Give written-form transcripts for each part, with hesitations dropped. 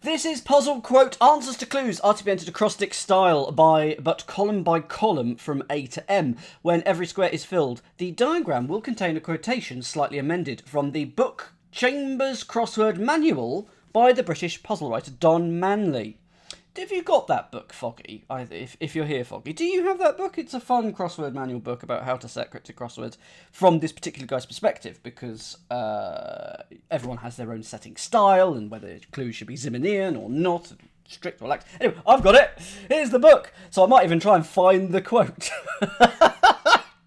This is puzzle quote answers to clues are to be entered acrostic-style but column by column from A to M. When every square is filled, the diagram will contain a quotation slightly amended from the book Chambers Crossword Manual by the British puzzle writer Don Manley. Have you got that book, Foggy? If you're here, Foggy, do you have that book? It's a fun crossword manual book about how to set cryptic crosswords from this particular guy's perspective, because everyone has their own setting style and whether clues should be Zimmernian or not, strict or lax. Anyway, I've got it. Here's the book. So I might even try and find the quote.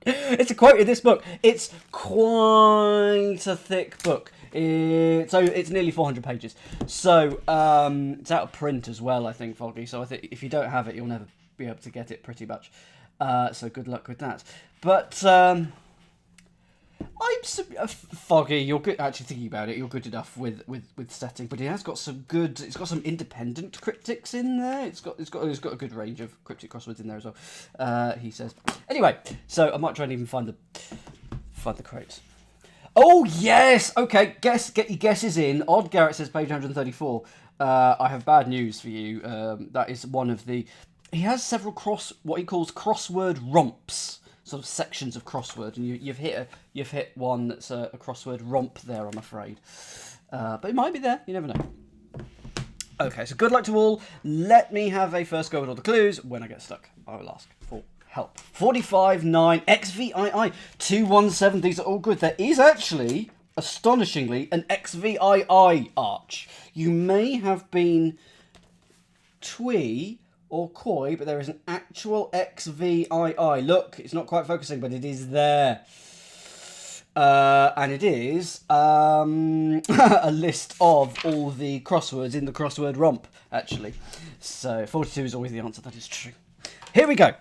It's a quote in this book. It's quite a thick book. So it's nearly 400 pages. So it's out of print as well, I think, Foggy. So I think if you don't have it, you'll never be able to get it, pretty much. So good luck with that. But Foggy, you're good. Actually, thinking about it, you're good enough with setting. But it has got some good. It's got some independent cryptics in there. It's got a good range of cryptic crosswords in there as well. He says. Anyway, so I might try and even find the quotes. Oh, yes! Okay, get your guesses in. Odd Garrett says page 134. I have bad news for you. That is one of the... He has several what he calls crossword romps, sort of sections of crossword, and you've hit one that's a crossword romp there, I'm afraid. But it might be there, you never know. Okay, so good luck to all. Let me have a first go with all the clues. When I get stuck, I will ask for help. 45, 9, XVI, 217. These are all good. There is actually, astonishingly, an XVI arch. You may have been twee or coy, but there is an actual XVI. Look, it's not quite focusing, but it is there. And it is a list of all the crosswords in the crossword romp, actually. So 42 is always the answer. That is true. Here we go.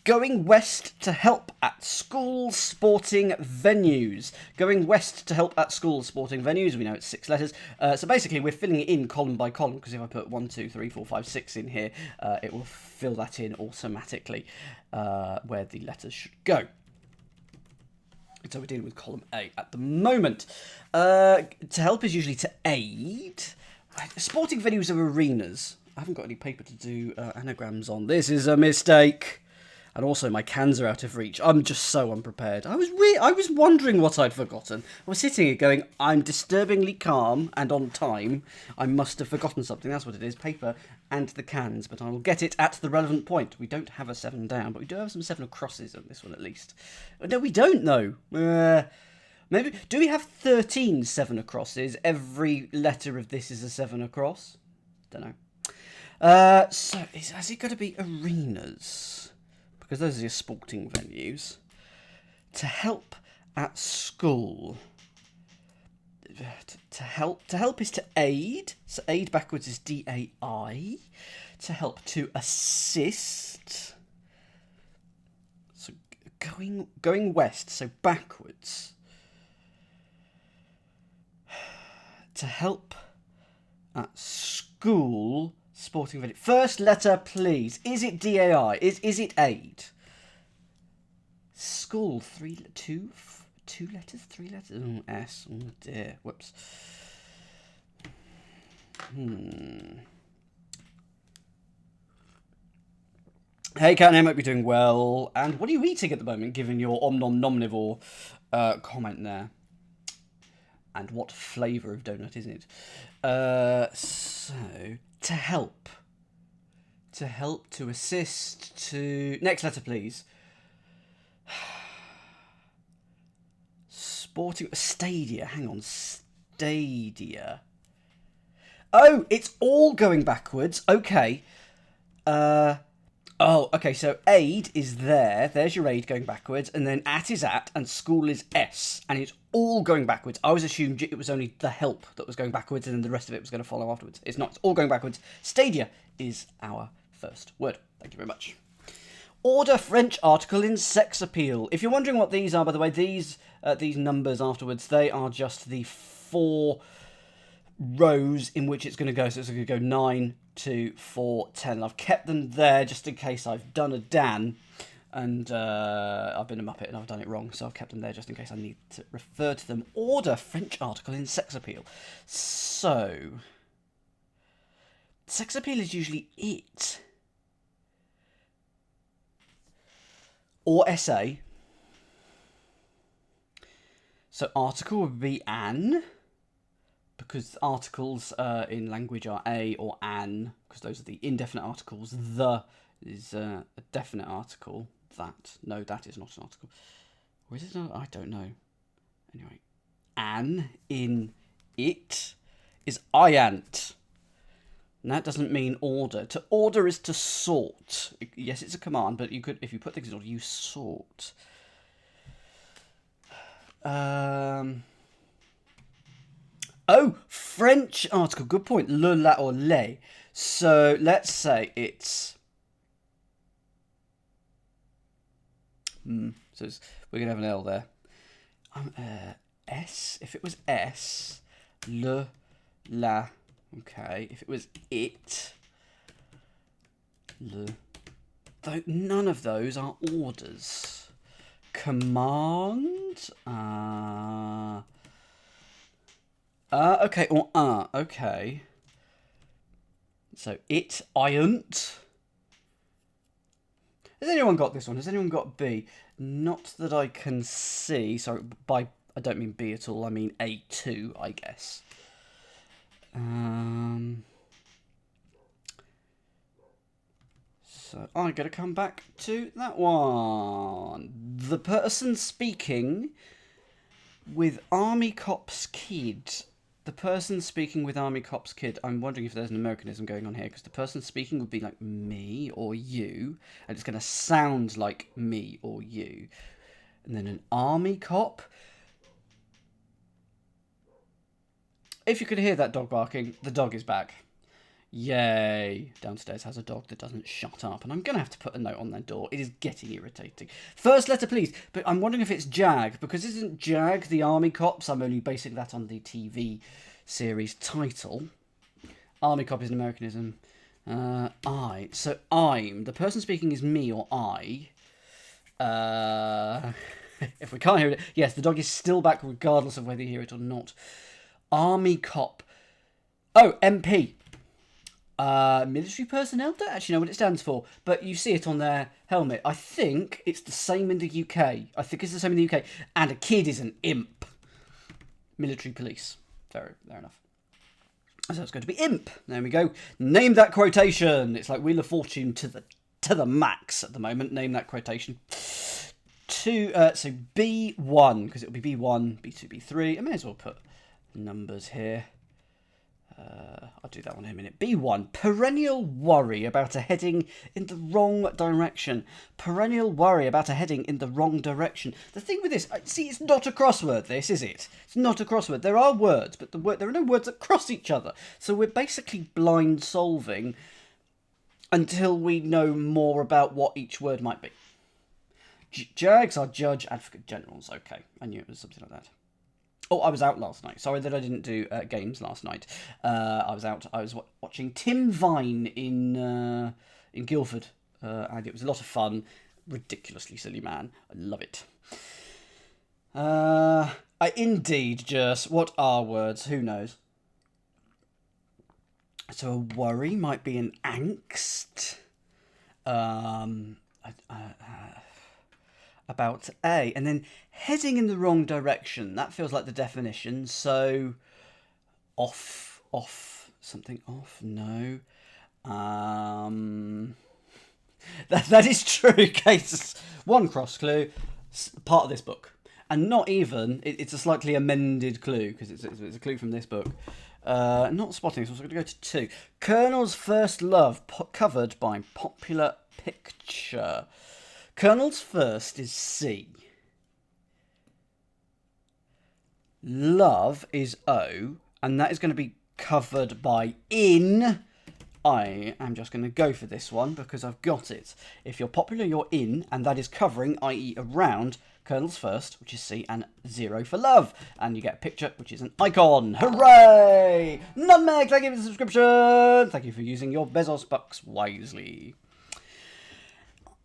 Going west to help at school sporting venues. Going west to help at school sporting venues. We know it's 6 letters. So basically, we're filling it in column by column, because if I put 1, 2, 3, 4, 5, 6 in here, it will fill that in automatically where the letters should go. So we're dealing with column A at the moment. To help is usually to aid. Sporting venues are arenas. I haven't got any paper to do anagrams on. This is a mistake. And also my cans are out of reach. I'm just so unprepared. I was wondering what I'd forgotten. I was sitting here going, I'm disturbingly calm and on time. I must have forgotten something. That's what it is. Paper and the cans. But I will get it at the relevant point. We don't have a 7 down, but we do have some 7 acrosses on this one at least. No, we don't know. Maybe. Do we have 13 7 acrosses? Every letter of this is a 7 across? Don't know. So has it got to be arenas? Because those are your sporting venues. To help at school. To help is to aid. So aid backwards is DAI. To help, to assist. So going west, so backwards. To help at school. Sporting venue. First letter, please. Is it DAI? Is it aid? School. 2 letters. 3 letters. Oh, S. Oh dear. Whoops. Hey, Cat, I hope you're doing well. And what are you eating at the moment, given your omnomnomnivore comment there? And what flavour of donut is it? So... To help, to assist, to... Next letter, please. Sporting... Stadia, hang on. Stadia. Oh, it's all going backwards. Okay. Okay, so aid is there. There's your aid going backwards. And then at is at, and school is S. And it's all going backwards. I was assumed it was only the help that was going backwards, and then the rest of it was going to follow afterwards. It's not. It's all going backwards. Stadia is our first word. Thank you very much. Order French article in sex appeal. If you're wondering what these are, by the way, these numbers afterwards, they are just the 4 rows in which it's going to go. So it's going to go 9, 2, 4, 10. And I've kept them there just in case I've done a Dan. And I've been a muppet and I've done it wrong, so I've kept them there just in case I need to refer to them. Order French article in sex appeal. So, Sex appeal is usually it. Or essay. So article would be an, because articles in language are a or an, because those are the indefinite articles. The is a definite article. That. No, that is not an article. Or is it not? I don't know. Anyway. An in it is iant. And that doesn't mean order. To order is to sort. Yes, it's a command, but you could, if you put things in order, you sort. Oh, French article. Good point. Le, la, or les. So let's say it's. So we're gonna have an L there. S. If it was S, le, la. Okay. If it was it, le. Though none of those are orders. Command. Okay. Or okay. So it, iant. Has anyone got this one? Has anyone got B? Not that I can see. Sorry, by I don't mean B at all. I mean A2, I guess. So I'm going to come back to that one. The person speaking with Army Cop's kid. The person speaking with Army Cop's kid. I'm wondering if there's an Americanism going on here, because the person speaking would be like me or you, and it's going to sound like me or you. And then an Army Cop. If you could hear that dog barking, the dog is back. Yay. Downstairs has a dog that doesn't shut up, and I'm going to have to put a note on their door. It is getting irritating. First letter, please. But I'm wondering if it's Jag, because isn't Jag the Army Cops? I'm only basing that on the TV series title. Army Cop is an Americanism. I. So I'm. The person speaking is me or I. If we can't hear it. Yes, the dog is still back regardless of whether you hear it or not. Army Cop. Oh, MP. Military personnel. Don't actually know what it stands for, but you see it on their helmet. I think it's the same in the UK. I think it's the same in the UK. And a kid is an imp. Military police. Fair enough. So it's going to be imp. There we go. Name that quotation. It's like Wheel of Fortune to the max at the moment. Name that quotation. So B1, because it'll be B1, B2, B3. I may as well put numbers here. I'll do that one in a minute. B1, perennial worry about a heading in the wrong direction. Perennial worry about a heading in the wrong direction. The thing with this, see, it's not a crossword, this, is it? It's not a crossword. There are words, but there are no words that cross each other. So we're basically blind solving until we know more about what each word might be. Jags are judge, advocate, generals. Okay, I knew it was something like that. Oh, I was out last night. Sorry that I didn't do games last night. I was out. I was watching Tim Vine in Guildford, and it was a lot of fun. Ridiculously silly man. I love it. Indeed, Jess. What are words? Who knows? So a worry might be an angst. About A, and then heading in the wrong direction. That feels like the definition. So off, something off. No, that is true. Case one cross clue, part of this book, and not even. It's a slightly amended clue because it's a clue from this book. Not spotting. So I'm going to go to 2. Colonel's first love, covered by popular picture. Colonel's first is C. Love is O, and that is going to be covered by in. I am just going to go for this one because I've got it. If you're popular, you're in, and that is covering, i.e. around, Colonel's first, which is C, and 0 for love. And you get a picture, which is an icon. Hooray! Nutmeg, thank you for the subscription. Thank you for using your Bezos bucks wisely.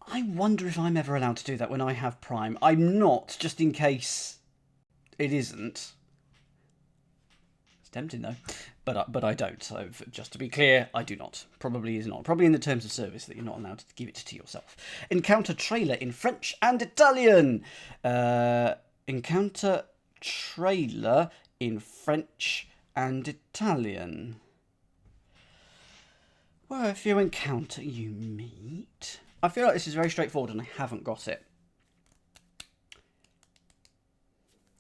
I wonder if I'm ever allowed to do that when I have Prime. I'm not, just in case it isn't. It's tempting, though. but I don't. So just to be clear, I do not. Probably is not. Probably in the terms of service that you're not allowed to give it to yourself. Encounter trailer in French and Italian. Encounter trailer in French and Italian. Well, if you encounter, you meet. I feel like this is very straightforward and I haven't got it.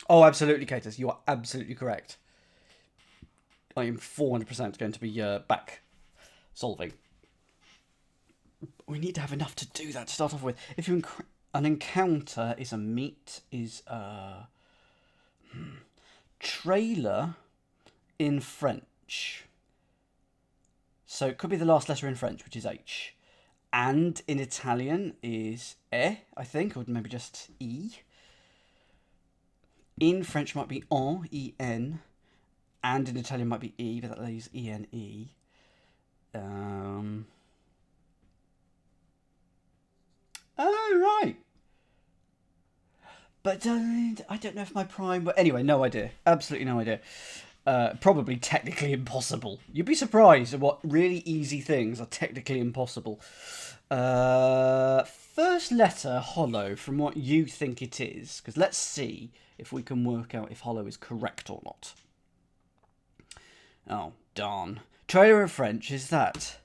Oh, absolutely, Katus. You are absolutely correct. I am 400% going to be back solving. We need to have enough to do that to start off with. If you an encounter is a meet, is a trailer in French. So it could be the last letter in French, which is H. And in Italian is E, I think, or maybe just E. In French might be en, E-N. And in Italian might be E, but that leaves E-N-E. Oh, right. But I don't know if my prime... But anyway, no idea. Absolutely no idea. Probably technically impossible. You'd be surprised at what really easy things are technically impossible. First letter, hollow, from what you think it is. Because let's see if we can work out if hollow is correct or not. Oh, darn. Trailer in French is that.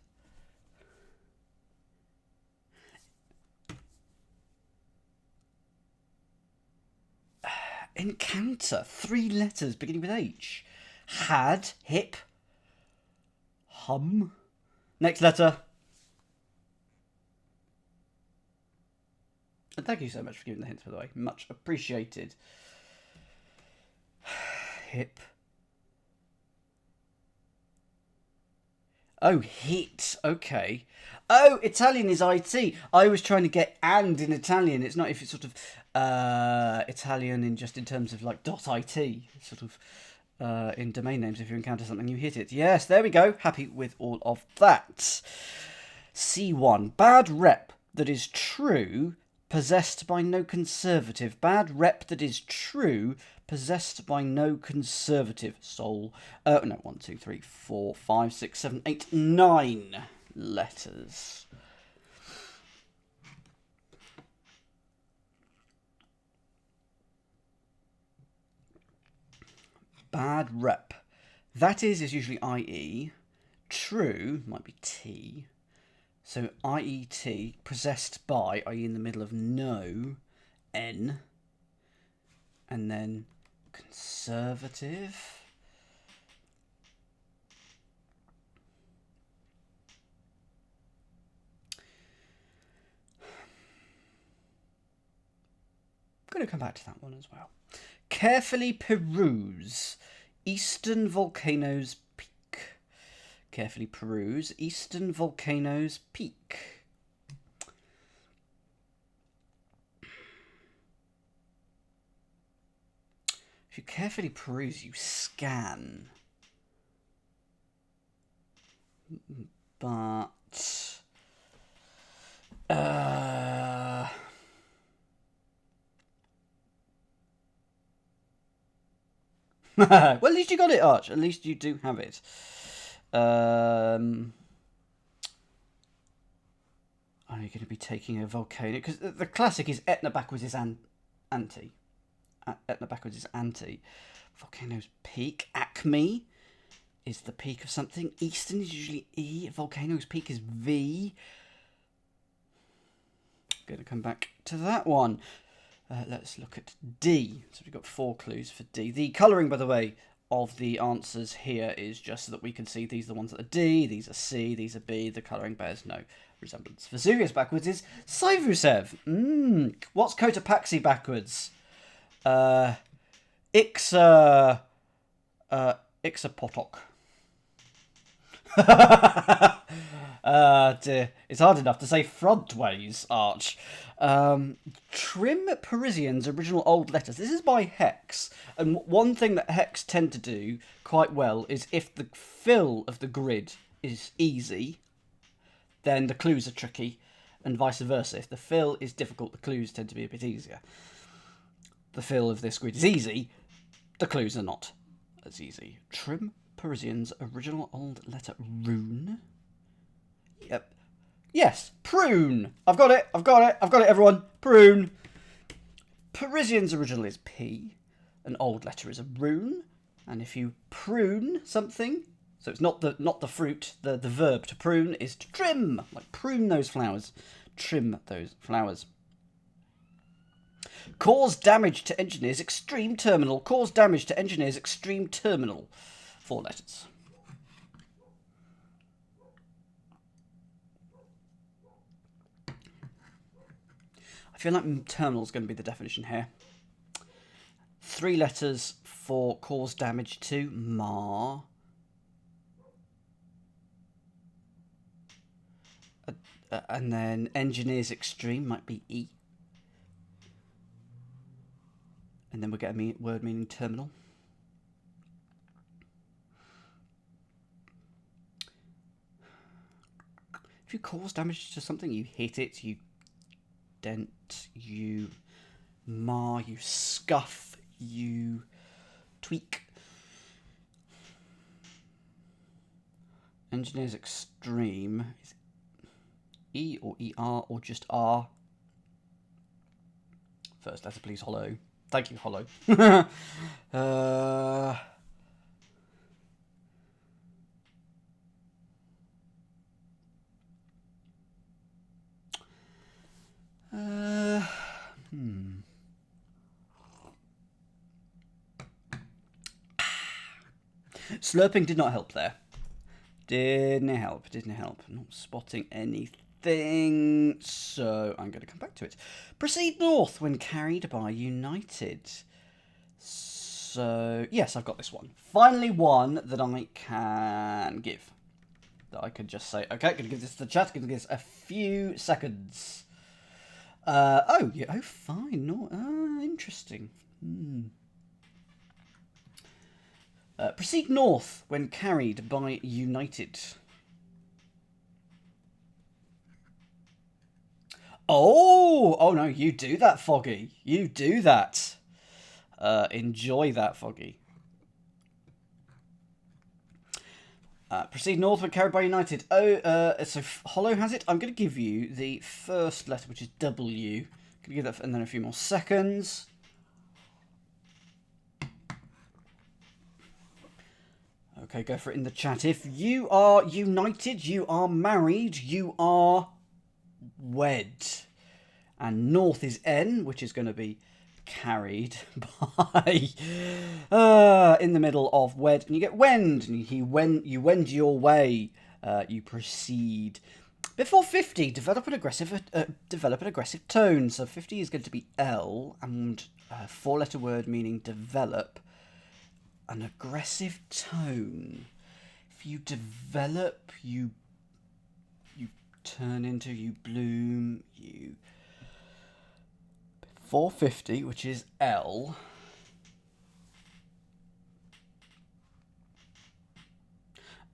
Encounter. 3 letters beginning with H. Had. Hip. Hum. Next letter. And thank you so much for giving the hints, by the way. Much appreciated. Hip. Oh, hit. Okay. Oh, Italian is IT. I was trying to get and in Italian. It's not if it's sort of Italian in just in terms of like .it. Sort of in domain names. If you encounter something, you hit it. Yes, there we go. Happy with all of that. C1. Bad rep that is true, possessed by no conservative. Bad rep that is true, possessed by no conservative soul. No, 1, 2, 3, 4, 5, 6, 7, 8, 9 letters. Bad rep. That is usually IE. True might be T. So IET, possessed by, i.e. in the middle of no, N. And then conservative. I'm going to come back to that one as well. Carefully peruse Eastern Volcanoes Peak. Carefully peruse Eastern Volcanoes Peak. If you carefully peruse, you scan. But... well, at least you got it, Arch. At least you do have it. Are you going to be taking a volcano? Because the classic is Etna backwards is anti. Etna backwards is anti. Volcano's peak. Acme is the peak of something. Eastern is usually E. Volcano's peak is V. Going to come back to that one. Let's look at D. So we've got 4 clues for D. The colouring, by the way, of the answers here is just so that we can see these are the ones that are D, these are C, these are B. The colouring bears no resemblance. Vesuvius backwards is Saivusev. What's Cotopaxi backwards? Ixapotok. Dear. It's hard enough to say frontways, Arch. Trim Parisians original old letters. This is by hex. And one thing that hex tend to do quite well is if the fill of the grid is easy, then the clues are tricky, and vice versa. If the fill is difficult, the clues tend to be a bit easier. The fill of this grid is easy, the clues are not as easy. Trim Parisians' original old letter rune? Yep. Yes, prune. I've got it. I've got it. I've got it, everyone. Prune. Parisians' original is P. An old letter is a rune. And if you prune something, so it's not the fruit, the verb to prune is to trim. Like prune those flowers. Trim those flowers. Cause damage to engineer's extreme terminal. Cause damage to engineer's extreme terminal. 4 letters. I feel like terminal is going to be the definition here. 3 letters for cause damage to mar. And then engineer's extreme might be E. And then we'll get a word meaning terminal. If you cause damage to something, you hit it, you dent, you mar, you scuff, you tweak. Engineer's extreme is E or ER or just R. First letter, please, Hollow. Thank you, Hollow. Slurping did not help there. Didn't help. I'm not spotting anything. So I'm going to come back to it. Proceed north when carried by United. So, yes, I've got this one. Finally one that I can give. That I could just say, okay, going to give this to the chat. Going to give this a few seconds. Oh, yeah, oh, fine. No, interesting. Proceed north when carried by United. Oh no, you do that, Foggy. You do that. Enjoy that, Foggy. Proceed north when carried by United. So Hollow has it. I'm going to give you the first letter, which is W. Going to give that, and then a few more seconds. Okay, go for it in the chat. If you are united, you are married, you are wed. And north is N, which is going to be carried by in the middle of wed. And you get wend. And you wend your way. You proceed. Before 50, develop an aggressive tone. So 50 is going to be L, and a 4-letter word meaning develop. An aggressive tone. If you develop, you turn into, you bloom, you... 450, which is L.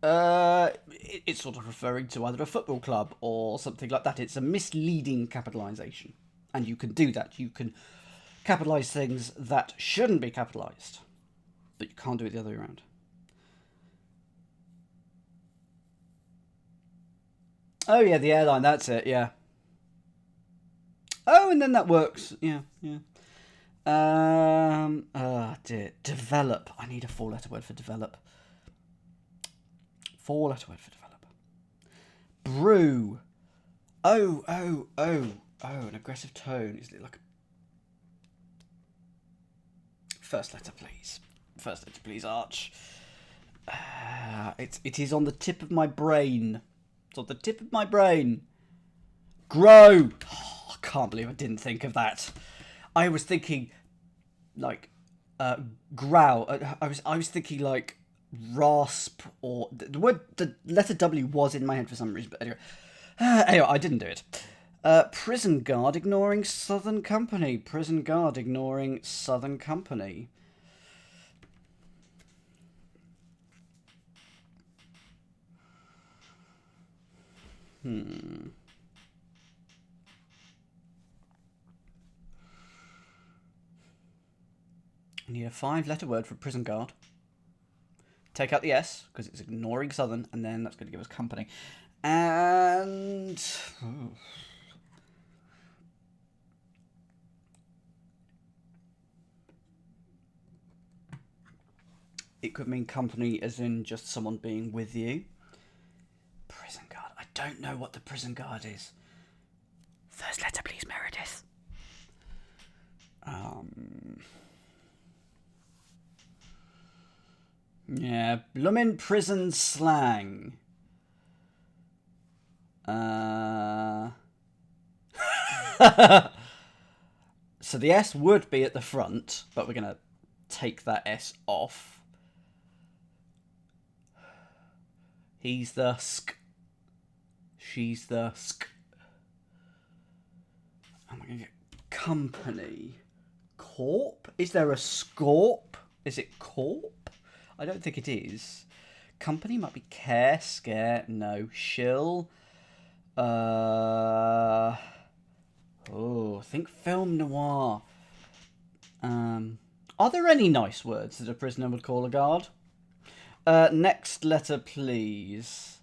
It's sort of referring to either a football club or something like that. It's a misleading capitalisation. And you can do that. You can capitalise things that shouldn't be capitalised. But you can't do it the other way around. Oh, yeah, the airline, that's it, yeah. Oh, and then that works. Yeah. Oh, dear. Develop. I need a 4-letter word for develop. 4-letter word for develop. Brew. Oh, an aggressive tone. Is it like a... First letter, please. First letter, please, Arch. It is on the tip of my brain. It's on the tip of my brain. Grow. Oh, I can't believe I didn't think of that. I was thinking, like, growl. I was thinking like rasp, or the letter W was in my head for some reason. But anyway, I didn't do it. Prison guard ignoring Southern Company. Prison guard ignoring Southern Company. I need a 5-letter word for prison guard. take out the S, because it's ignoring Southern, and then that's going to give us company. And... it could mean company as in just someone being with you. Prison guard. I don't know what the prison guard is. First letter, please, Meredith. Yeah, bloomin' prison slang. So the S would be at the front, but we're going to take that S off. He's the sk. She's the sk. And we're going to get company. Corp? Is there a scorp? Is it corp? I don't think it is. Company might be care, scare, no. Shill. I think film noir. Are there any nice words that a prisoner would call a guard? Next letter, please.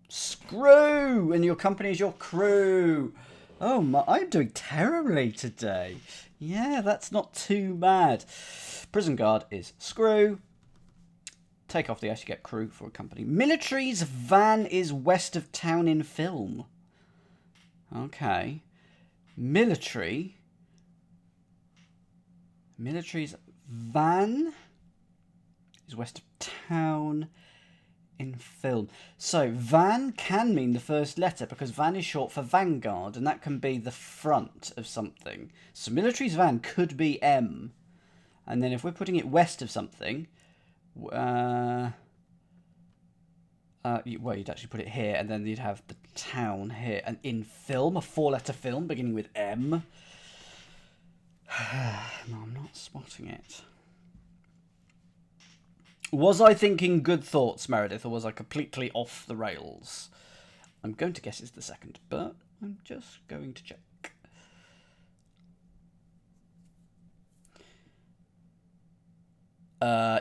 Screw! And your company is your crew. Oh, my, I'm doing terribly today. Yeah, that's not too bad. Prison guard is screw. Take off the S, you get crew for a company. Military's van is west of town in film. Okay. Military's van is west of town in film. So van can mean the first letter because van is short for vanguard, and that can be the front of something. So military's van could be M. And then if we're putting it west of something, well, you'd actually put it here, and then you'd have the town here. And in film, a 4-letter film beginning with M. No, I'm not spotting it. Was I thinking good thoughts, Meredith, or was I completely off the rails? I'm going to guess it's the second, but I'm just going to check.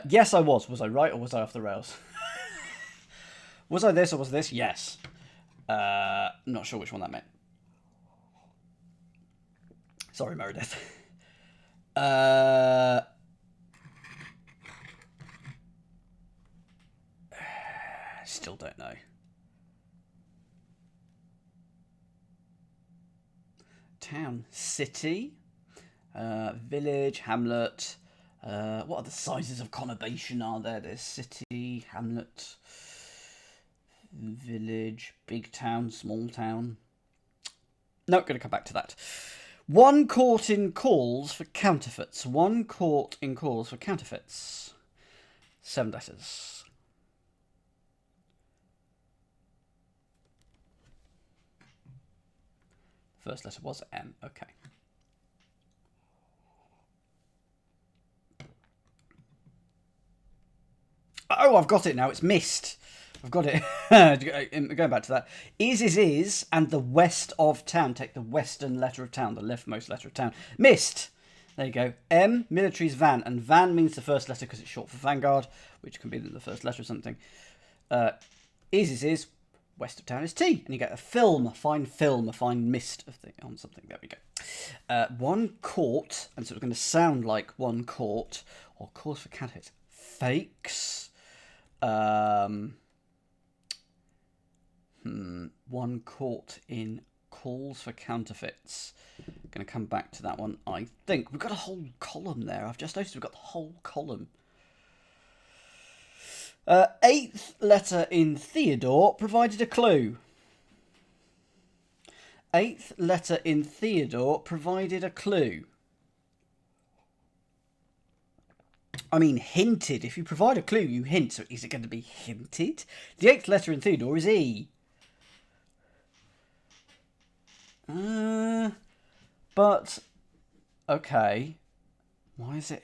Yes, I was. Was I right, or was I off the rails? Was I this, or was this? Yes. Not sure which one that meant. Sorry, Meredith. Still don't know. Town, city, village, hamlet. What other sizes of conurbation are there? There's city, hamlet, village, big town, small town. No, going to come back to that. One caught in calls for counterfeits. One caught in calls for counterfeits. 7 letters. First letter was M. Okay. Oh, I've got it now. It's missed. I've got it. Going back to that. Is, and the west of town. Take the western letter of town, the leftmost letter of town. Missed. There you go. M, military's van. And van means the first letter because it's short for vanguard, which can be the first letter of something. Is, west of town is T. And you get a film, a fine mist of thing on something. There we go. One caught, and so it's going to sound like one caught, or cause for counterfeit. Fakes. One caught in calls for counterfeits. Going to come back to that one, I think. We've got a whole column there. I've just noticed we've got the whole column. 8th letter in Theodore provided a clue. 8th letter in Theodore provided a clue. I mean, hinted. If you provide a clue, you hint. So is it going to be hinted? The 8th letter in Theodore is E. But, okay. Why is it?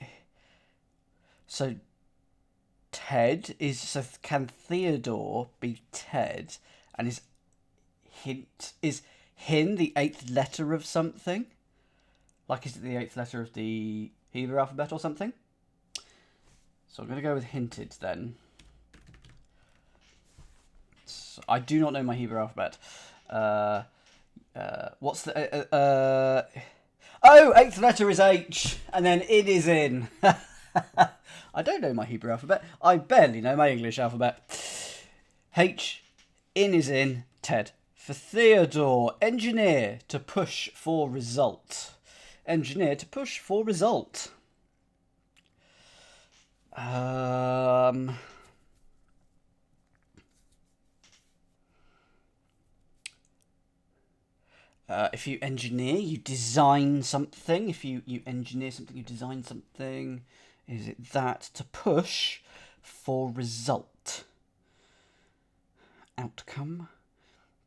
So, Ted is, so can Theodore be Ted? And is hin the 8th letter of something? Like, is it the 8th letter of the Hebrew alphabet or something? So I'm going to go with hinted then. So I do not know my Hebrew alphabet. What's the... Oh, 8th letter is H, and then in is in. I don't know my Hebrew alphabet. I barely know my English alphabet. H, in is in, Ted. For Theodore, engineer, to push for result. Engineer, to push for result. If you engineer, you design something. If you engineer something, you design something. Is it that? To push for result. Outcome.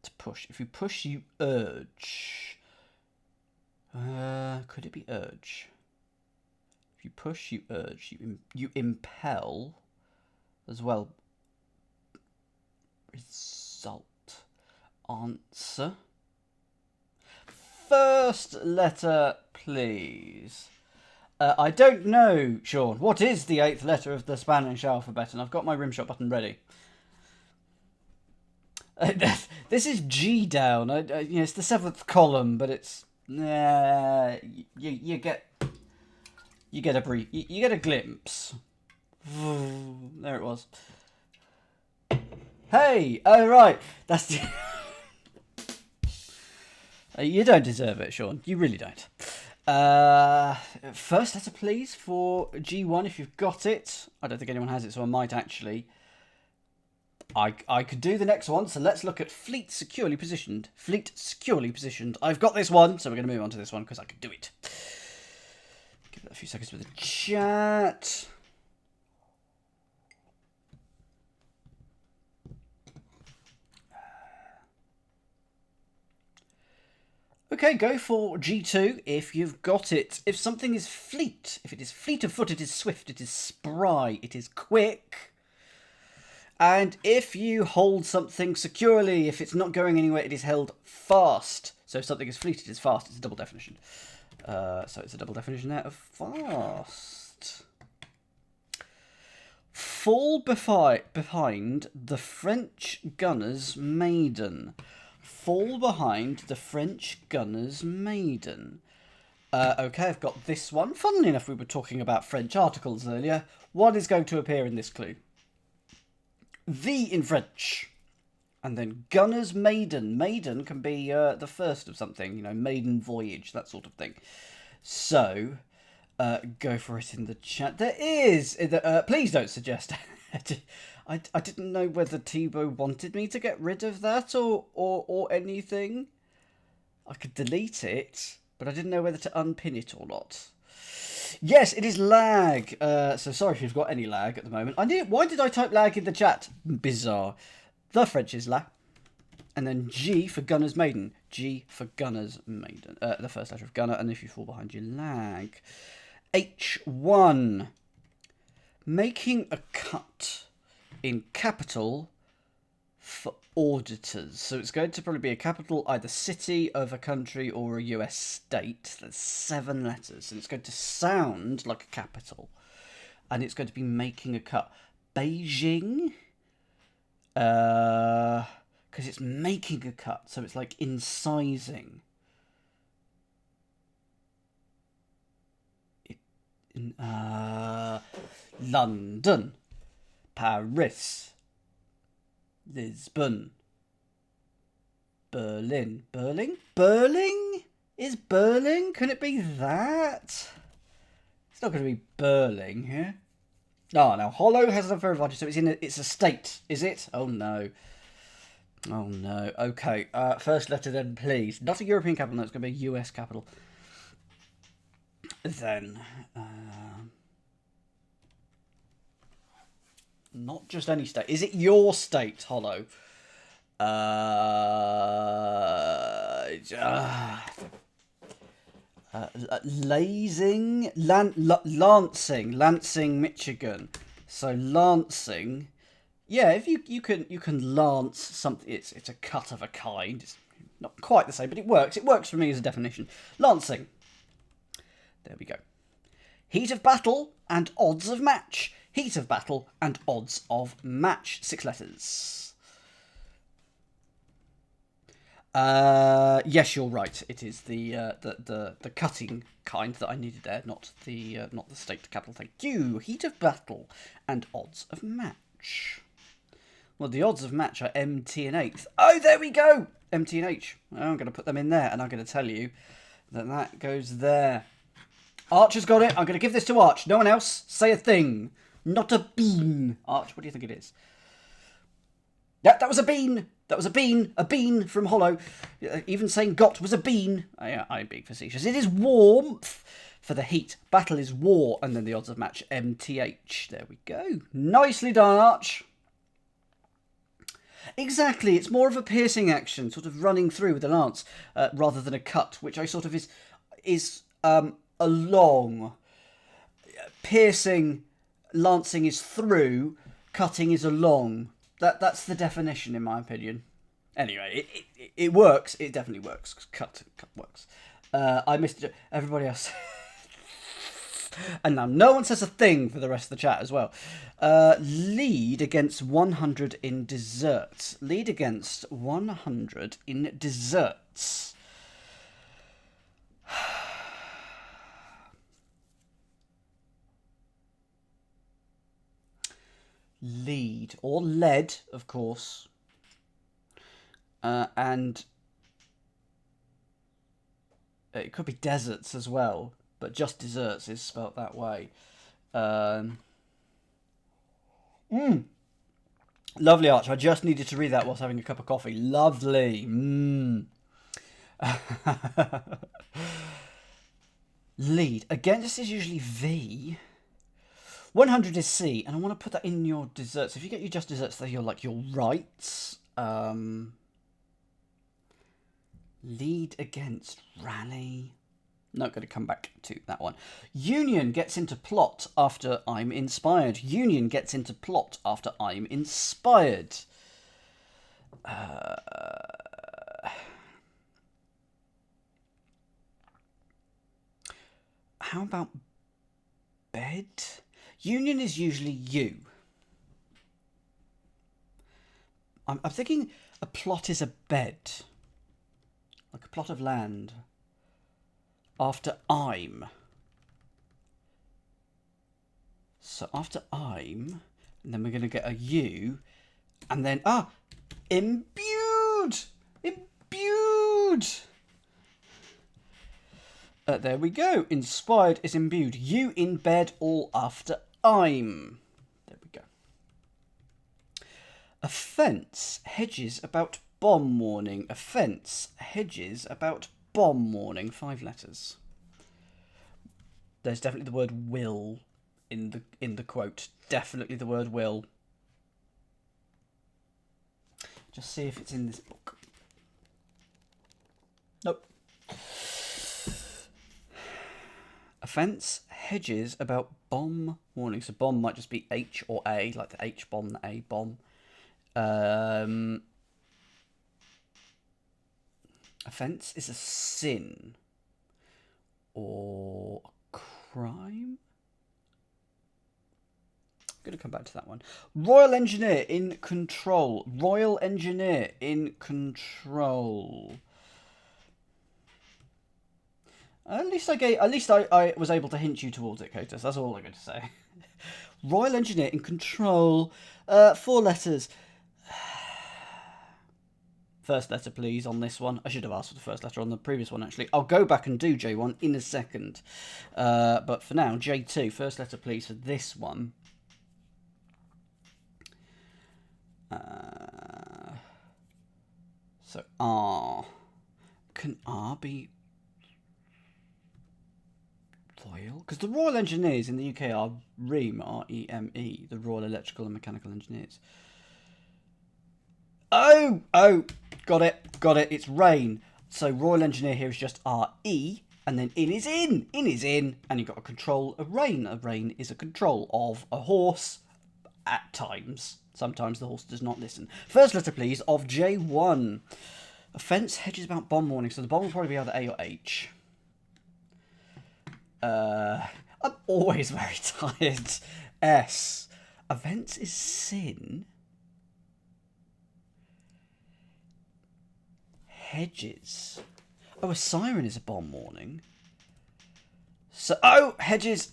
To push. If you push, you urge. Could it be urge? If you push, you urge. You impel as well. Result. Answer. First letter, please. I don't know, Sean. What is the 8th letter of the Spanish alphabet? And I've got my rimshot button ready. This is G down. It's the 7th column, but it's you get a brief. You get a glimpse. There it was. Hey, oh right, that's the. You don't deserve it, Sean. You really don't. First letter, please, for G1, if you've got it. I don't think anyone has it, so I might actually. I could do the next one, so let's look at fleet securely positioned. Fleet securely positioned. I've got this one, so we're going to move on to this one, because I can do it. Give that a few seconds for the chat. Okay, go for G2 if you've got it. If something is fleet, if it is fleet of foot, it is swift, it is spry, it is quick. And if you hold something securely, if it's not going anywhere, it is held fast. So if something is fleet, it is fast. It's a double definition. So it's a double definition there of fast. Fall behind the French gunner's maiden. Fall behind the French gunner's maiden. Okay, I've got this one. Funnily enough, we were talking about French articles earlier. What is going to appear in this clue? The in French. And then gunner's maiden. Maiden can be the first of something. You know, maiden voyage, that sort of thing. So, go for it in the chat. There is... please don't suggest... I didn't know whether Thibaut wanted me to get rid of that or anything. I could delete it, but I didn't know whether to unpin it or not. Yes, it is lag. So sorry if you've got any lag at the moment. Why did I type lag in the chat? Bizarre. The French is la. And then G for gunner's maiden. G for gunner's maiden. The first letter of gunner, and if you fall behind, you lag. H1. Making a cut in capital for auditors. So it's going to probably be a capital, either city of a country or a US state. That's 7 letters. And it's going to sound like a capital. And it's going to be making a cut. Beijing. Because it's making a cut. So it's like incising. London. Paris. Lisbon. Berlin. Berlin? Is Berlin? Can it be that? It's not going to be Berlin here. Oh, now Hollow has a very advantage, so it's a state, is it? Oh no. Oh no. Okay. First letter then, please. Not a European capital, no, it's going to be a US capital. Then, not just any state. Is it your state, Hollow? Lansing, Michigan. So Lansing, yeah. If you can lance something, it's a cut of a kind. It's not quite the same, but it works. It works for me as a definition. Lansing. There we go. Heat of battle and odds of match. Heat of battle and odds of match. 6 letters. Yes, you're right. It is the cutting kind that I needed there, not the state capital. Thank you. Heat of battle and odds of match. Well, the odds of match are MT and H. Oh, there we go. MT and H. I'm going to put them in there, and I'm going to tell you that goes there. Arch has got it. I'm going to give this to Arch. No one else. Say a thing. Not a bean. Arch, what do you think it is? Yeah, that was a bean. That was a bean. A bean from Hollow. Even saying got was a bean. I'm being facetious. It is warmth for the heat. Battle is war. And then the odds of match, MTH. There we go. Nicely done, Arch. Exactly. It's more of a piercing action, sort of running through with a lance, rather than a cut, which I sort of is a long. Piercing, lancing is through, cutting is along. That's the definition, in my opinion. Anyway, it works. It definitely works. Cut works. I missed it. Everybody else. And now no one says a thing for the rest of the chat as well. Lead against 100 in desserts. Lead against 100 in desserts. Lead, or lead, of course. And it could be deserts as well, but just desserts is spelt that way. Lovely, Arch. I just needed to read that whilst having a cup of coffee. Lovely. Lead. Again, this is usually V. 100 is C, and I want to put that in your desserts. If you get your just desserts, they're your rights. Lead against rally. Not going to come back to that one. Union gets into plot after I'm inspired. Union gets into plot after I'm inspired. How about bed? Union is usually you. I'm thinking a plot is a bed. Like a plot of land. After I'm. So after I'm, and then we're going to get a U, and then, imbued! Imbued! There we go. Inspired is imbued. You in bed all after I'm. There we go. Offence hedges about bomb warning. Offence hedges about bomb warning. 5 letters. There's definitely the word will in the quote. Definitely the word will. Just see if it's in this book. Nope. Offence hedges about bomb warning. So bomb might just be H or A, like the H bomb, the A bomb. Offence is a sin or a crime. I'm going to come back to that one. Royal Engineer in control. Royal Engineer in control. At least I was able to hint you towards it, Kotus. That's all I'm going to say. Royal Engineer in control. 4 letters. First letter, please, on this one. I should have asked for the first letter on the previous one, actually. I'll go back and do J1 in a second. But for now, J2. First letter, please, for this one. So R. Can R be royal? Because the Royal Engineers in the UK are REME, R-E-M-E, the Royal Electrical and Mechanical Engineers. Oh, got it. It's rain. So Royal Engineer here is just R-E, and then in is in. In is in, and you've got to control a rein. A rein is a control of a horse at times. Sometimes the horse does not listen. First letter, please, of J1. Offence hedges about bomb warning. So the bomb will probably be either A or H. I'm always very tired. S. Events is sin. Hedges. Oh, a siren is a bomb warning. So, oh, hedges.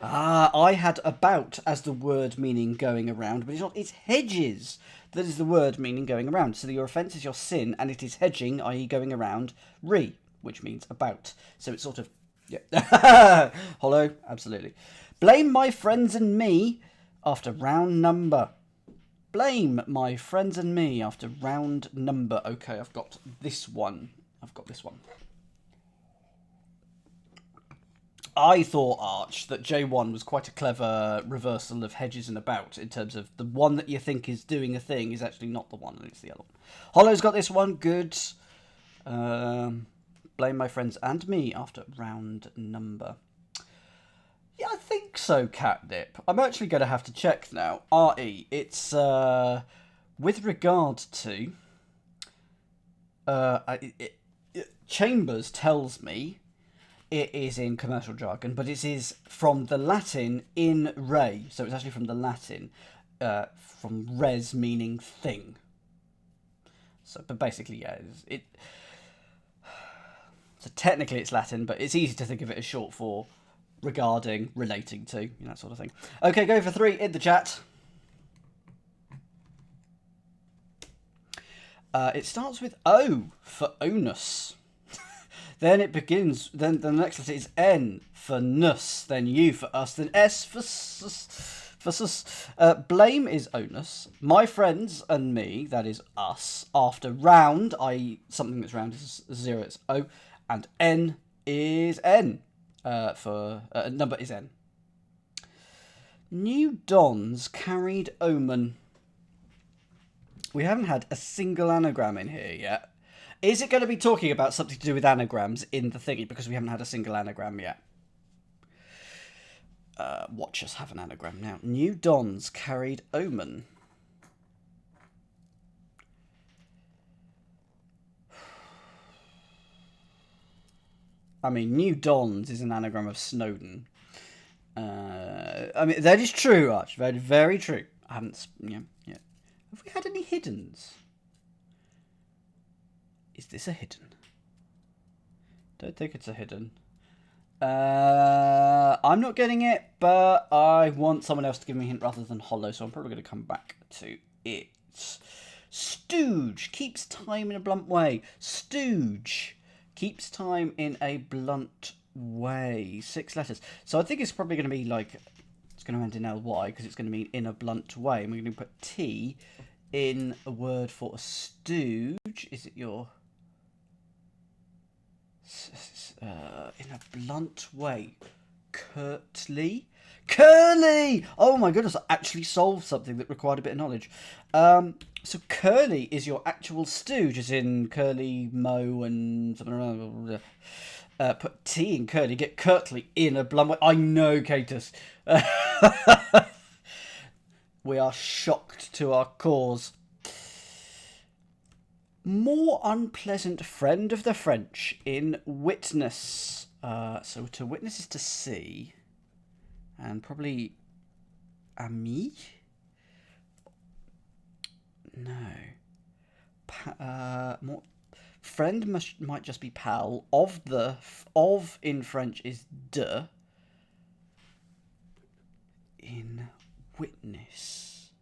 Ah, I had about as the word meaning going around, but it's not. It's hedges that is the word meaning going around. So your offence is your sin, and it is hedging, i.e. going around, which means about. So it's sort of, yeah. Hollow, absolutely. Blame my friends and me after round number. Blame my friends and me after round number. Okay, I've got this one. I thought, Arch, that J1 was quite a clever reversal of hedges and about, in terms of the one that you think is doing a thing is actually not the one, and it's the other one. Hollow's got this one, good. Blame my friends and me after round number. Yeah, I think so, Catnip. I'm actually going to have to check now. RE, it's with regard to... Chambers tells me it is in commercial jargon, but it is from the Latin in re. So it's actually from the Latin, from res meaning thing. So, but basically, yeah, so technically it's Latin, but it's easy to think of it as short for regarding, relating to, that sort of thing. Okay, go for 3 in the chat. It starts with O for onus. Then it begins, then the next letter is N for nus, then U for us, then S for sus. Blame is onus. My friends and me, that is us. After round, i.e. something that's round is 0, it's O. And N is N. For number is N. New dons carried omen. We haven't had a single anagram in here yet. Is it going to be talking about something to do with anagrams in the thingy? Because we haven't had a single anagram yet. Watch us have an anagram now. New dons carried omen. I mean, new dons is an anagram of Snowden. I mean, that is true, Arch. Very, very true. I haven't, yeah. Have we had any hiddens? Is this a hidden? Don't think it's a hidden. I'm not getting it, but I want someone else to give me a hint rather than Hollow, so I'm probably going to come back to it. Stooge keeps time in a blunt way. Stooge keeps time in a blunt way. 6 letters. So I think it's probably going to be like, it's going to end in ly because it's going to mean in a blunt way. And we're going to put T in a word for a stooge. Is it your... in a blunt way. Curtly? Curly! Oh my goodness, I actually solved something that required a bit of knowledge. So curly is your actual stooge, as in curly, mo, and something around. Put T in curly, get curtly in a blunt way. I know, Catus. We are shocked to our cause. More unpleasant friend of the French in witness. So to witness is to see. And probably ami? No. More friend might just be pal. Of in French is de. In witness.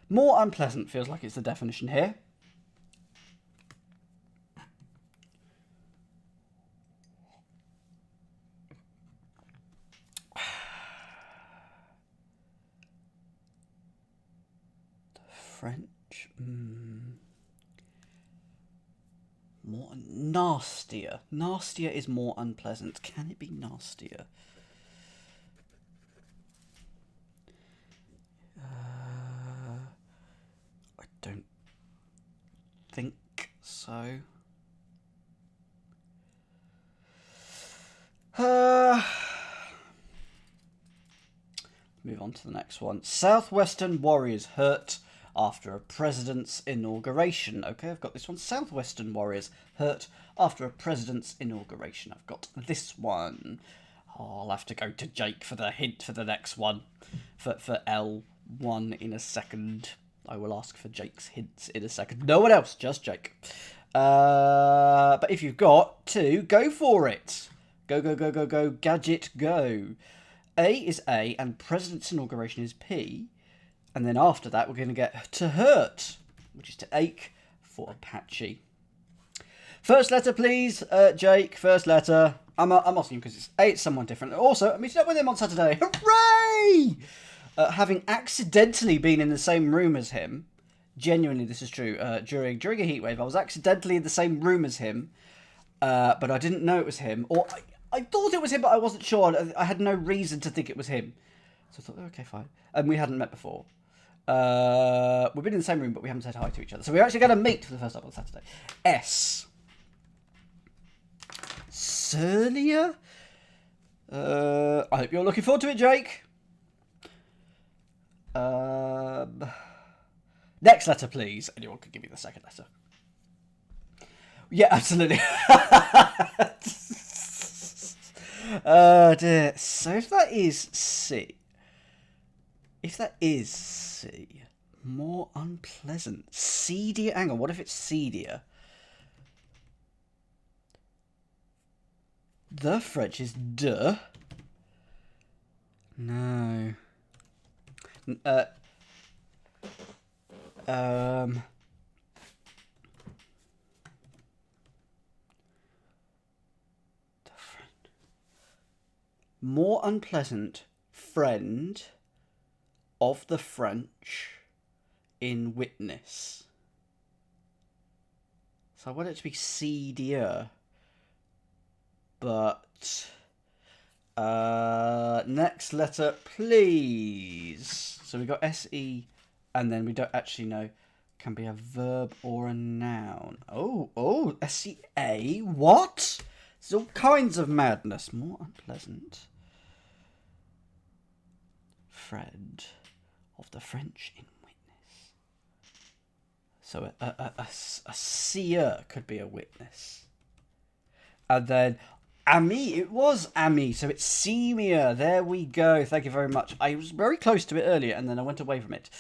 More unpleasant feels like it's the definition here. French. More nastier. Nastier is more unpleasant. Can it be nastier? I don't think so. Move on to the next one. Southwestern Warriors hurt after a president's inauguration. Okay, I've got this one. Southwestern Warriors hurt after a president's inauguration. I've got this one. Oh, I'll have to go to Jake for the hint for the next one. For L1 in a second. I will ask for Jake's hints in a second. No one else, just Jake. But if you've got to, go for it. Go, go, go, go, go. Gadget, go. A is A, and President's inauguration is P. And then after that, we're going to get to hurt, which is to ache for Apache. First letter, please, Jake. First letter. I'm asking because it's someone different. Also, I'm meeting up with him on Saturday. Hooray! Having accidentally been in the same room as him, genuinely this is true, during a heatwave, I was accidentally in the same room as him, but I didn't know it was him, or I thought it was him, but I wasn't sure. I had no reason to think it was him. So I thought, okay, fine. And we hadn't met before. We've been in the same room, but we haven't said hi to each other. So we're actually going to meet for the first time on Saturday. S. Surlier? I hope you're looking forward to it, Jake. Next letter, please. Anyone can give me the second letter. Yeah, absolutely. Oh dear. So if that is C, more unpleasant. Seedier. Hang on, what if it's seedier? The French is de. No. More unpleasant friend of the French in witness. So I want it to be seedier. But next letter, please. So we got SE, and then we don't actually know. Can be a verb or a noun. Oh, SCA. What? There's all kinds of madness. More unpleasant. Friend of the French in witness. So a seer could be a witness. And then Ami, it was Ami, so it's Semia. There we go. Thank you very much. I was very close to it earlier, and then I went away from it.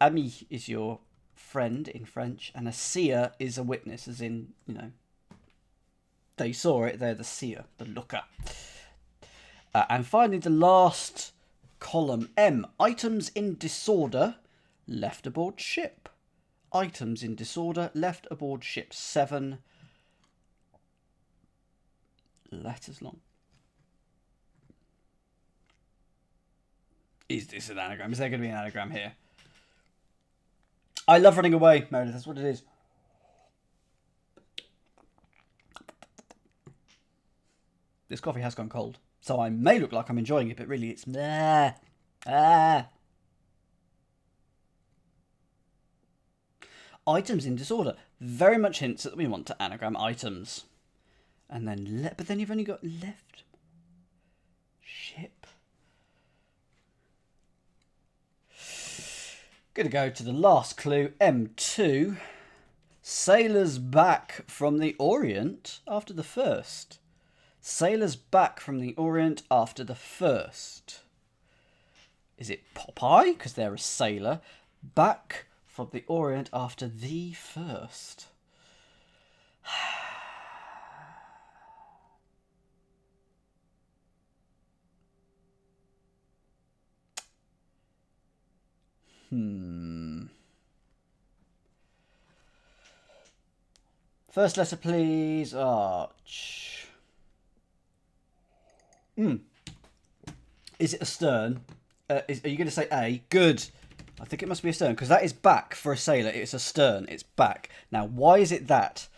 Ami is your friend in French, and a seer is a witness, as in, you know, they saw it, they're the seer, the looker. And finally, the last column, M. Items in disorder, left aboard ship. Items in disorder, left aboard ship. 7 letters long. Is this an anagram? Is there going to be an anagram here? I love running away, Meredith. That's what it is. This coffee has gone cold, so I may look like I'm enjoying it, but really it's... Items in disorder. Very much hints that we want to anagram items. And then, but then you've only got left ship. Gonna go to the last clue, M2. Sailors back from the Orient after the first. Sailors back from the Orient after the first. Is it Popeye? Because they're a sailor. Back from the Orient after the first. First letter, please. Arch. Is it a stern? Are you going to say A? Good. I think it must be a stern, because that is back for a sailor. It's a stern. It's back. Now, why is it that?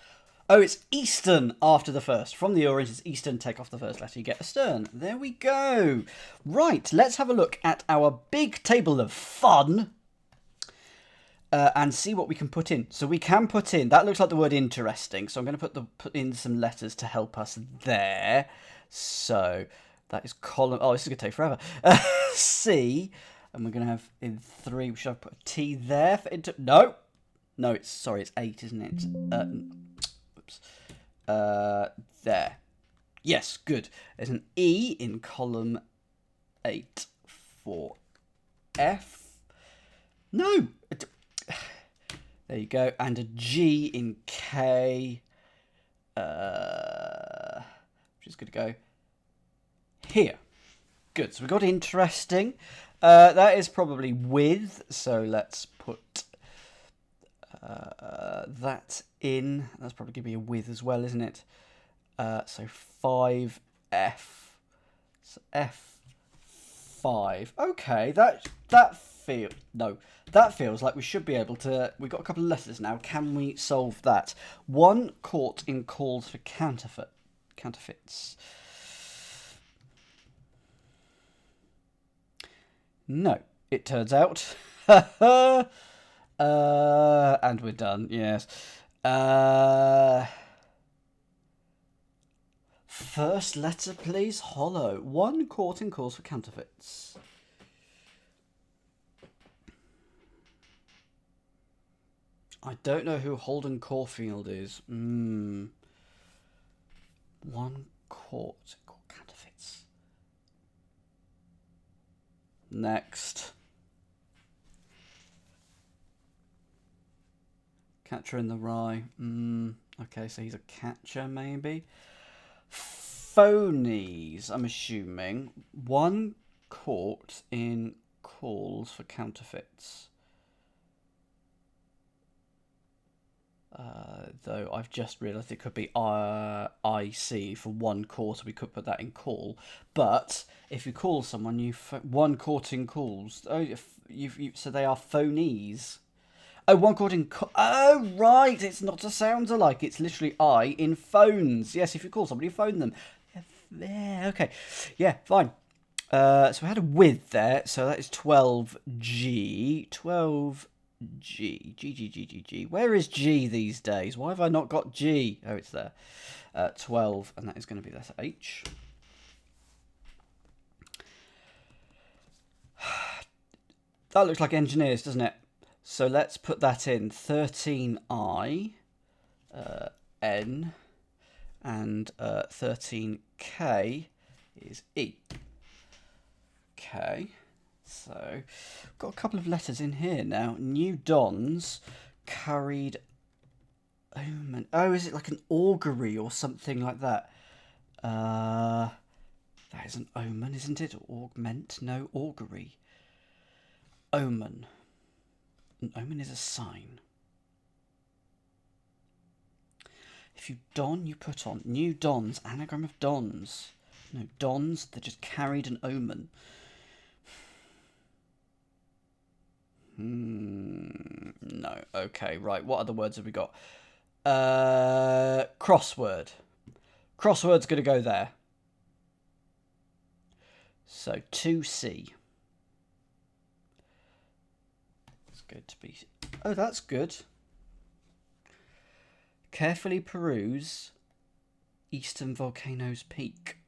Oh, it's eastern after the first. From the Orient, it's eastern. Take off the first letter. You get a stern. There we go. Right, let's have a look at our big table of fun. And see what we can put in. So we can put in, that looks like the word interesting, so I'm going to put in some letters to help us there. So that is column, oh, this is going to take forever. C, and we're going to have in 3, should I put a T there for into, no, it's 8, isn't it? Oops. There. Yes, good. There's an E in column 8 for F. No! There you go. And a G in K. Just going to go here. Good. So we got interesting. That is probably with. So let's put that in. That's probably going to be a with as well, isn't it? So 5F. So F5. Okay, that feels like we should be able to. We've got a couple of letters now. Can we solve that? One caught in calls for counterfeits. No, it turns out. And we're done. Yes. First letter, please. Hollow. One caught in calls for counterfeits. I don't know who Holden Caulfield is. One caught counterfeits. Next. Catcher in the Rye. Okay, so he's a catcher, maybe. Phonies, I'm assuming. One caught in calls for counterfeits. Though I've just realised it could be IC for one caught, we could put that in call. But if you call someone, one caught in calls. Oh, so they are phonies. Oh, one caught in. Oh, right. It's not a sound alike. It's literally I in phones. Yes, if you call somebody, you phone them. Yeah, okay. Yeah, fine. So we had a with there. So that is 12G. 12G. G. Where is G these days? Why have I not got G? Oh, it's there. 12, and that is going to be letter H. That looks like engineers, doesn't it? So let's put that in. 13I, N, and 13K is E. Okay, so got a couple of letters in here now. New Dons carried omen. Oh, is it like an augury or something like that? That is an omen, isn't it? Augment? No, augury. Omen. An omen is a sign. If you don, you put on. New Dons, anagram of Dons. No, Dons that just carried an omen. No. Okay, right. What other words have we got? Crossword. Crossword's going to go there. So 2C. It's going to be... Oh, that's good. Carefully peruse Eastern Volcano's Peak.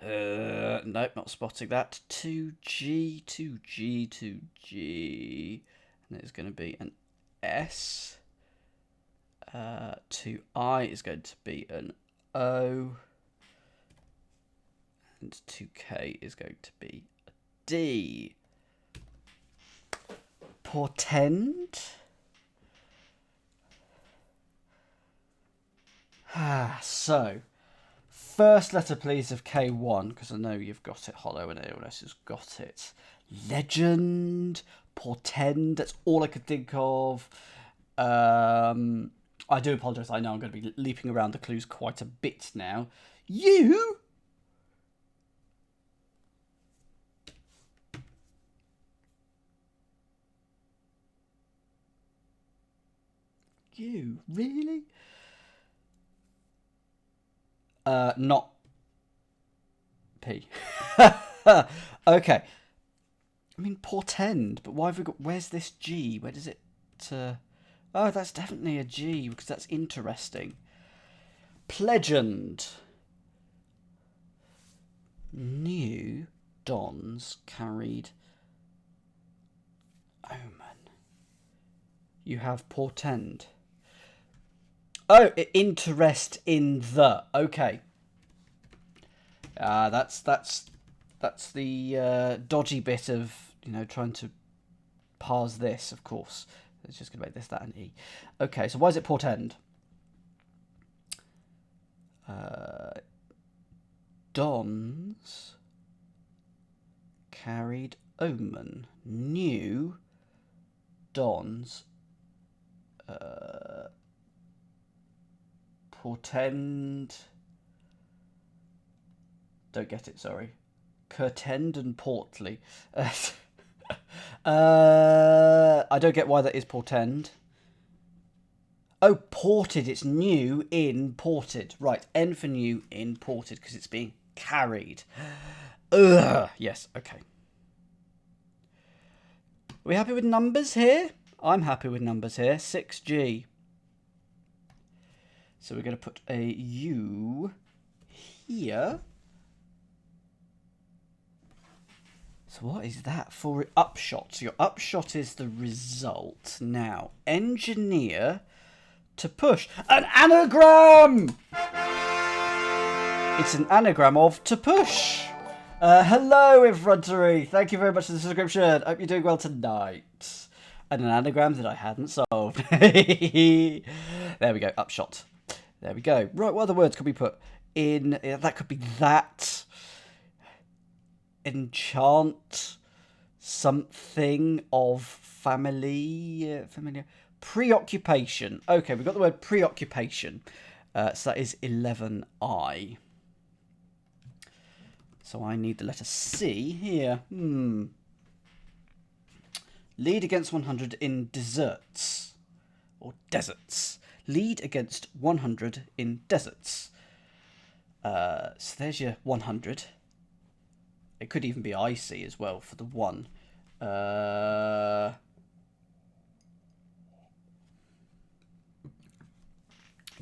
Nope, not spotting that. 2G. And it's going to be an S. 2I is going to be an O. And 2K is going to be a D. Portend. So, first letter, please, of K1, because I know you've got it, Hollow, and anyone else has got it. Legend, portend, that's all I could think of. I do apologise, I know I'm going to be leaping around the clues quite a bit now. You? You? Really? Not P. Okay. I mean, portend, but why have we got... Where's this G? Where does it... Oh, that's definitely a G, because that's interesting. Plegend. New Dons carried omen. You have portend. Oh, interest in the. Okay. That's the dodgy bit of, you know, trying to parse this, of course. It's just going to make this, that, and E. Okay, so why is it portend? Dons carried omen. New dons portend. Don't get it, sorry. Curtend and portly. I don't get why that is portend. Oh, ported. It's new in ported. Right, N for new in ported because it's being carried. Ugh. Yes, okay. Are we happy with numbers here? I'm happy with numbers here. 6G. So we're going to put a U here. So what is that for upshot? So your upshot is the result. Now, engineer to push. An anagram! It's an anagram of to push. Hello, everybody. Thank you very much for the subscription. Hope you're doing well tonight. And an anagram that I hadn't solved. There we go. Upshot. There we go. Right, what other words could we put in? That could be that. Enchant. Something of family. Familiar. Preoccupation. Okay, we've got the word preoccupation. So that is 11I. So I need the letter C here. Lead against 100 in deserts. Or deserts. Lead against 100 in deserts. So there's your 100. It could even be icy as well for the 1.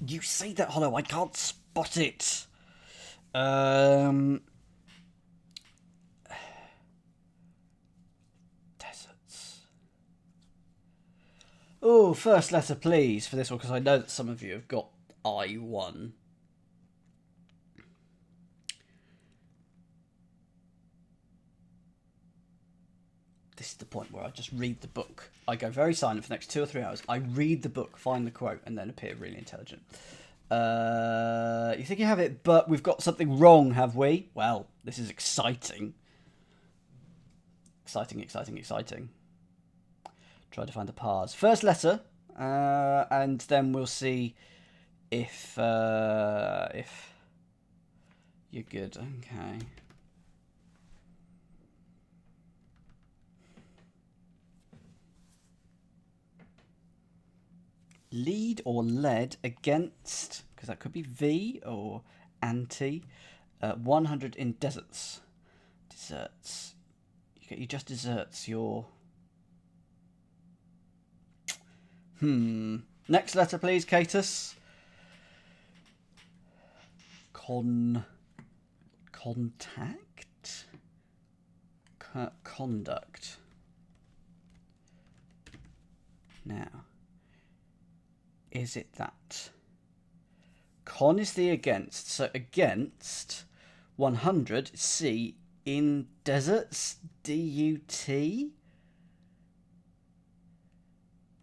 You say that, Hollow. I can't spot it. Deserts. Oh, first letter, please, for this one, because I know that some of you have got I1. This is the point where I just read the book. I go very silent for the next 2 or 3 hours. I read the book, find the quote, and then appear really intelligent. You think you have it, but we've got something wrong, have we? Well, this is exciting. Exciting, exciting, exciting. Try to find the pars. First letter, and then we'll see if you're good. Okay. Lead or led against, because that could be V or anti, 100 in deserts. Deserts. You just deserts your... Next letter, please, Catus. Contact? Conduct. Now... Is it that? Con is the against. So against 100, C, in deserts, D-U-T.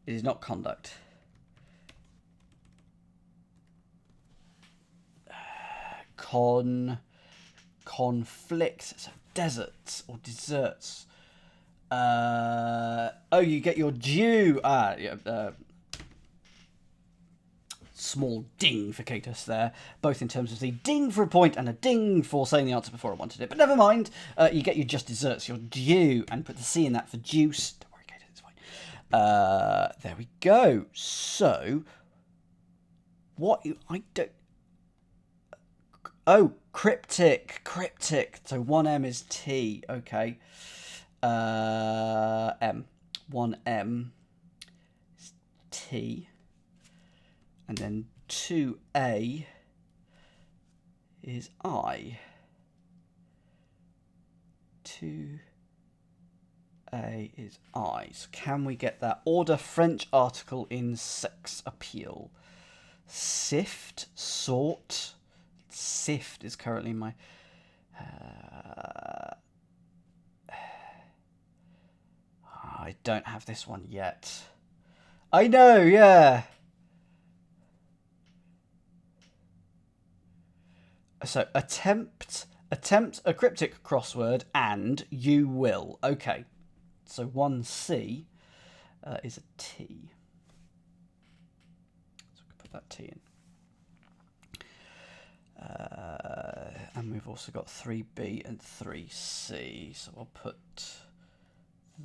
It is not conduct. Conflict. So deserts or deserts. Oh, you get your due. Small ding for Catus there, both in terms of the ding for a point and a ding for saying the answer before I wanted it. But never mind, you get your just desserts, your due, and put the C in that for juice. Don't worry, Catus, it's fine. There we go. So, what I don't... Oh, cryptic. So 1M is T. Okay. M. 1M is T. And then 2A is I. 2A is I. So can we get that? Order French article in sex appeal. Sift, sort. Sift is currently my... I don't have this one yet. I know, yeah. So attempt a cryptic crossword and you will. Okay. So 1C is a T. So we can put that T in. And we've also got 3B and 3C. So I'll put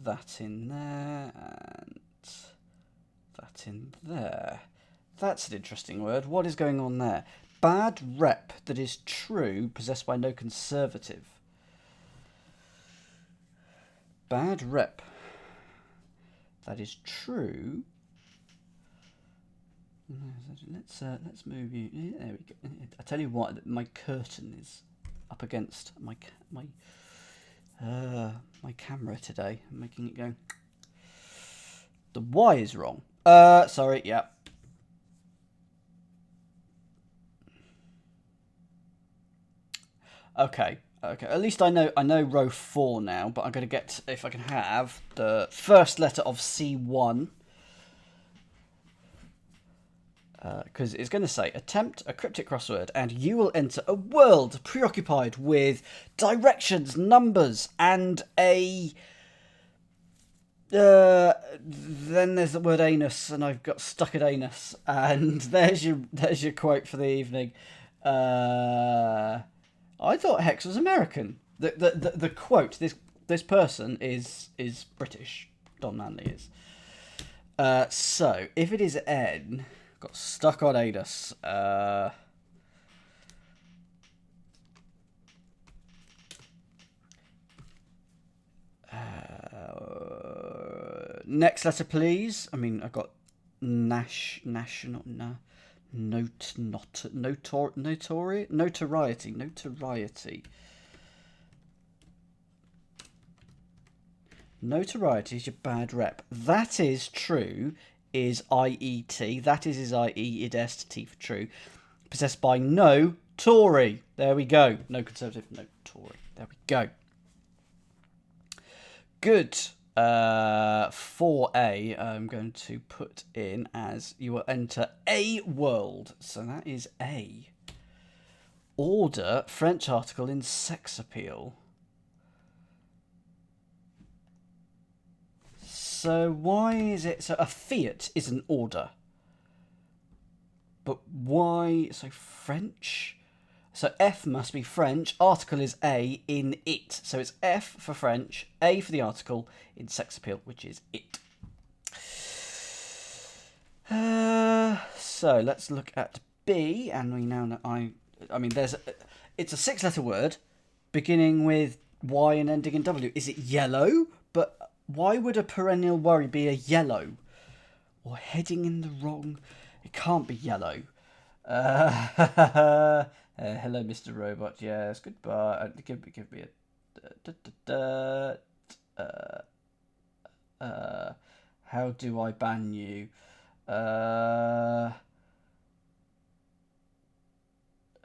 that in there and that in there. That's an interesting word. What is going on there? Bad rep that is true, possessed by no conservative. Bad rep that is true. Let's move you. Yeah, there we go. I tell you what, my curtain is up against my camera today, making it go. The Y is wrong. Sorry. Yeah. Okay. At least I know row 4 now, but I'm going to get, if I can have, the first letter of C1. Because it's going to say, attempt a cryptic crossword, and you will enter a world preoccupied with directions, numbers, and a... then there's the word anus, and I've got stuck at anus, and there's your quote for the evening. I thought Hex was American. The quote, this person is British. Don Manley is. So if it is N, got stuck on anus. Next letter, please. I mean, I've got national, notoriety. Notoriety is your bad rep. That is true. Is IET. That is IE, id est, T for true. Possessed by no Tory. There we go. No conservative, no Tory. There we go. Good. 4A, I'm going to put in as you will enter a world. So that is A. Order, French article in sex appeal. So why is it... So a fiat is an order. But why... So French... So F must be French. Article is A in it. So it's F for French, A for the article in sex appeal, which is it. So let's look at B, and we now know I mean, it's a 6-letter word beginning with Y and ending in W. Is it yellow? But why would a perennial worry be a yellow? Or heading in the wrong... It can't be yellow. Hello, Mr. Robot. Yes, goodbye. Give me a... how do I ban you?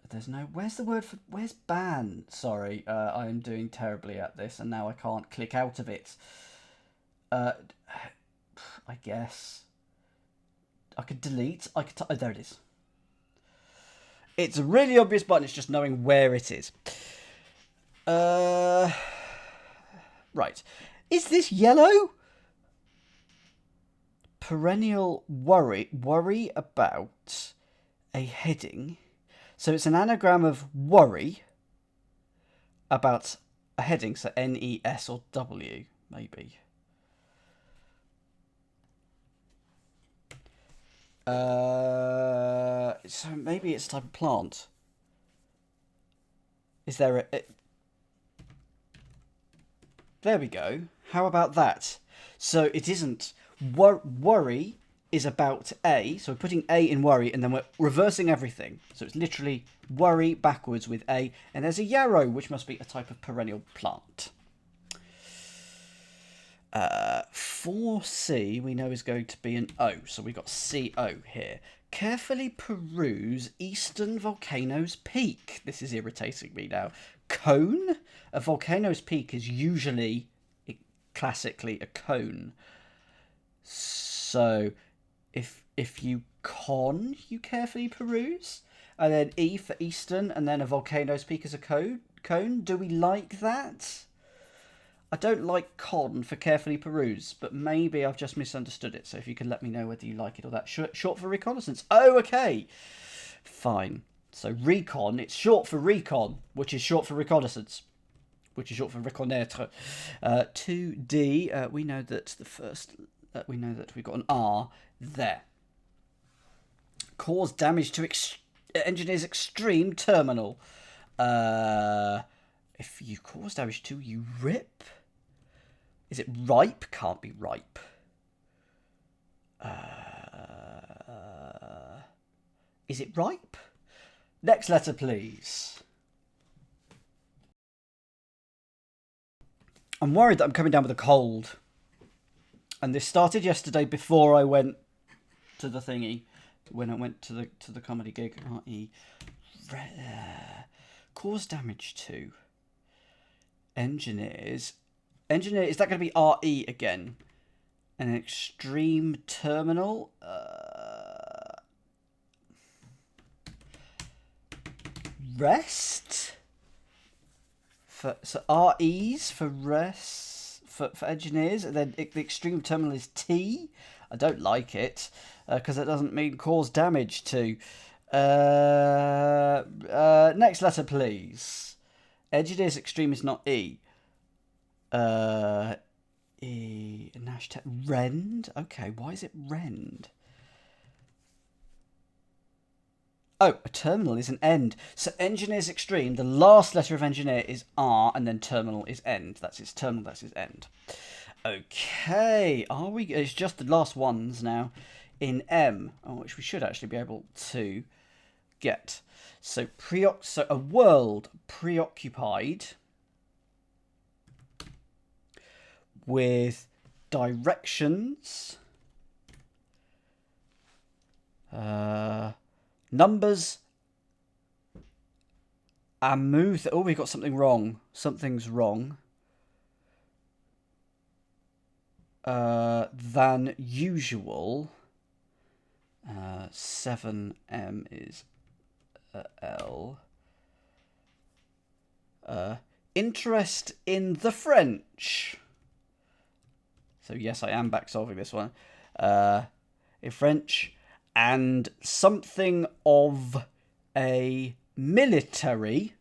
There's no... Where's the word for... Where's ban? Sorry, I am doing terribly at this, and now I can't click out of it. I guess... I could delete. I could... Oh, there it is. It's a really obvious button. It's just knowing where it is. Right. Is this yellow? Perennial worry. Worry about a heading. So it's an anagram of worry about a heading. So N-E-S or W, maybe. So maybe it's a type of plant. Is there a... There we go. How about that? So it isn't... Worry is about A. So we're putting A in worry, and then we're reversing everything. So it's literally worry backwards with A. And there's a yarrow, which must be a type of perennial plant. 4C we know is going to be an O, so we got CO here. Carefully peruse eastern volcano's peak. This is irritating me now. Cone? A volcano's peak is usually, classically, a cone. So, if you carefully peruse, and then E for eastern, and then a volcano's peak as a cone. Do we like that? I don't like con for carefully peruse, but maybe I've just misunderstood it. So if you can let me know whether you like it or that. Short for reconnaissance. Oh, okay. Fine. So recon, it's short for recon, which is short for reconnaissance, which is short for reconnaître. 2D, we know that the first, we know that we've got an R there. Cause damage to engineer's extreme terminal. If you cause damage to, you rip. Is it ripe? Can't be ripe. Is it ripe? Next letter, please. I'm worried that I'm coming down with a cold. And this started yesterday before I went to the thingy. When I went to the comedy gig. Cause damage to engineers. Engineer, is that going to be RE again? An extreme terminal? Rest? So REs for rest, for engineers, and then the extreme terminal is T. I don't like it, because it doesn't mean cause damage to. Next letter, please. Engineers extreme is not E. Rend? Okay, why is it rend? Oh, a terminal is an end. So engineer's extreme, the last letter of engineer is R, and then terminal is end. That's its terminal, that's its end. Okay, it's just the last ones now in M, which we should actually be able to get. So a world preoccupied with directions, numbers, and move. Oh, we got something wrong. Something's wrong. Than usual. 7M is L. Interest in the French. So yes, I am back solving this one. In French, and something of a military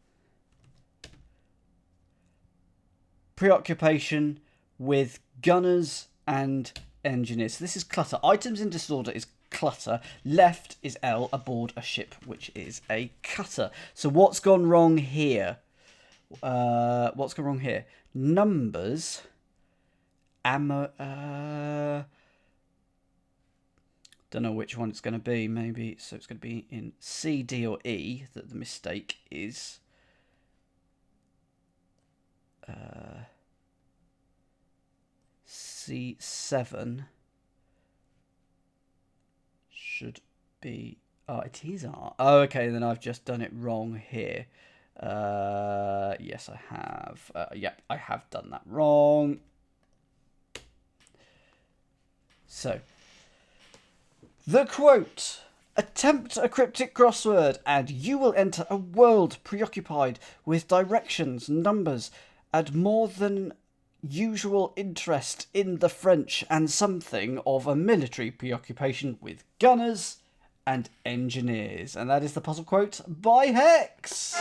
preoccupation with gunners and engineers. So this is clutter. Items in disorder is clutter. Left is L, aboard a ship, which is a cutter. So what's gone wrong here? What's gone wrong here? Numbers. Don't know which one it's going to be. Maybe so. It's going to be in C, D, or E that the mistake is. C7 should be. Oh, it is R. Oh, okay. Then I've just done it wrong here. Yes, I have. Yeah, I have done that wrong. So, the quote: attempt a cryptic crossword and you will enter a world preoccupied with directions, numbers, and more than usual interest in the French, and something of a military preoccupation with gunners and engineers. And that is the puzzle quote by Hex.